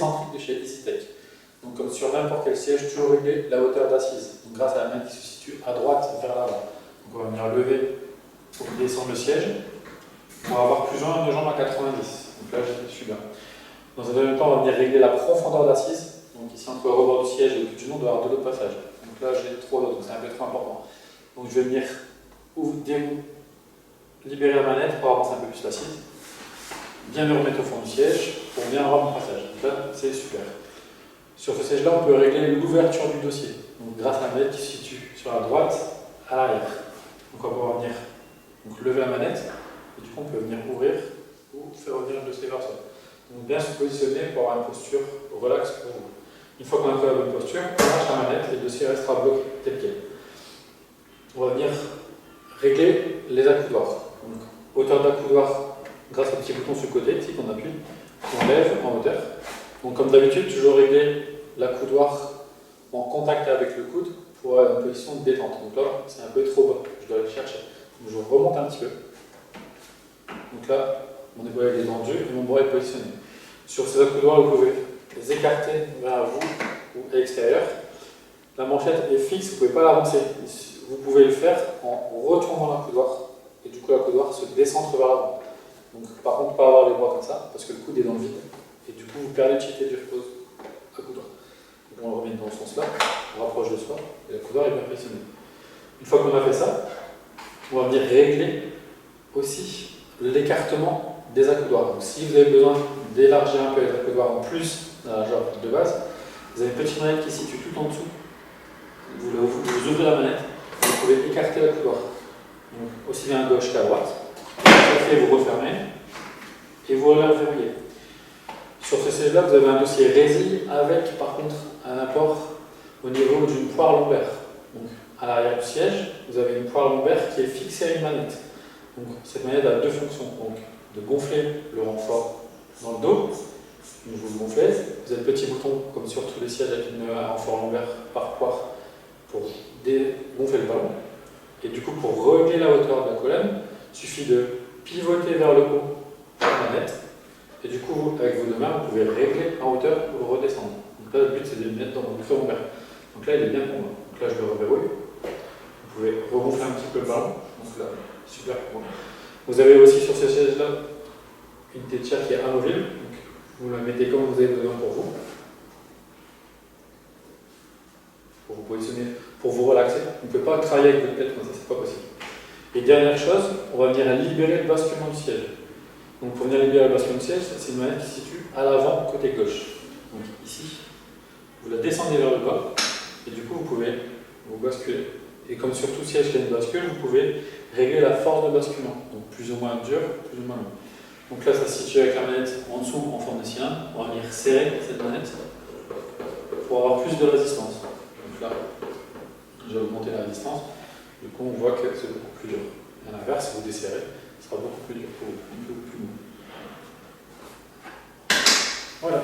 excentrique de chez EasyTech. Donc comme sur n'importe quel siège, toujours régler la hauteur d'assise, donc grâce à la manette qui se situe à droite vers l'avant. Donc on va venir lever pour descendre le siège. On va avoir plus ou moins 2 jambes à 90. Donc là, je suis bien. Dans un deuxième temps, on va venir régler la profondeur d'assise. Donc ici, entre le rebord du siège et le cul du genou, on doit avoir 2 autres passages. Donc là, j'ai 3 autres, donc c'est un peu trop important. Donc je vais venir libérer la manette pour avancer un peu plus l'assise. Bien me remettre au fond du siège pour bien avoir mon passage. Donc là, c'est super. Sur ce siège-là, on peut régler l'ouverture du dossier. Donc grâce à la manette qui se situe sur la droite, à l'arrière. Donc on va pouvoir venir lever la manette. Et du coup, on peut venir ouvrir ou faire revenir le dossier vers soi. Donc bien se positionner pour avoir une posture relax pour vous. Une fois qu'on a fait la bonne posture, on lâche la manette et le dossier restera bloqué tel quel. On va venir régler les accoudoirs. Donc, hauteur d'accoudoir grâce au petit bouton sur le côté, ici qu'on appuie, on lève en hauteur. Donc comme d'habitude, toujours régler l'accoudoir en contact avec le coude pour avoir une position de détente. Donc là, c'est un peu trop bas, je dois aller le chercher. Donc je remonte un petit peu. Donc là, mon épaule est tendue et mon bras est positionné. Sur ces accoudoirs, vous pouvez les écarter vers vous ou à l'extérieur. La manchette est fixe, vous ne pouvez pas l'avancer. Vous pouvez le faire en retournant l'accoudoir et du coup l'accoudoir se décentre vers l'avant. Donc par contre, pas avoir les bras comme ça parce que le coude est dans le vide et du coup vous perdez l'utilité du repose accoudoir. Donc on le remet dans ce sens-là, on rapproche de soi et l'accoudoir est bien positionné. Une fois qu'on a fait ça, on va venir régler aussi l'écartement des accoudoirs. Donc si vous avez besoin d'élargir un peu les accoudoirs en plus de la largeur de base, vous avez une petite manette qui se situe tout en dessous. Vous ouvrez la manette, vous pouvez écarter l'accoudoir. Donc aussi bien à gauche qu'à droite. Vous refermez et vous reverrouillez. Sur ce siège-là, vous avez un dossier résille avec par contre un apport au niveau d'une poire lombaire. Donc à l'arrière du siège, vous avez une poire lombaire qui est fixée à une manette. Donc cette manette a 2 fonctions. Donc de gonfler le renfort dans le dos. Donc vous le gonflez. Vous avez le petit bouton comme sur tous les sièges avec un renfort lombaire par poire pour gonfler le ballon. Et du coup, pour régler la hauteur de la colonne, il suffit de pivoter vers le haut la manette. Et du coup, avec vos 2 mains, vous pouvez régler en hauteur ou redescendre. Donc là, le but, c'est de le mettre dans votre creux lombaire. Donc là, il est bien pour moi. Donc là, je le reverrouille. Vous pouvez regonfler un petit peu le ballon. Donc là, super pour moi. Vous avez aussi sur ce siège-là une tétière qui est amovible. Donc vous la mettez comme vous avez besoin pour vous. Pour vous positionner, pour vous relaxer. On ne peut pas travailler avec votre tête comme ça, c'est pas possible. Et dernière chose, on va venir libérer le basculement du siège. Donc pour venir libérer le basculement du siège, c'est une manette qui se situe à l'avant, côté gauche. Donc ici, vous la descendez vers le bas, et du coup vous pouvez vous basculer. Et comme sur tout siège qui a une bascule, vous pouvez régler la force de basculement. Donc plus ou moins dur, plus ou moins long. Donc là, ça se situe avec la manette en dessous, en forme de cylindre. On va venir serrer cette manette pour avoir plus de résistance. Donc là, je vais augmenter la résistance. Du coup, on voit que c'est beaucoup plus dur. Et à l'inverse, si vous desserrez, ce sera beaucoup plus dur pour vous, un peu plus mou. Voilà.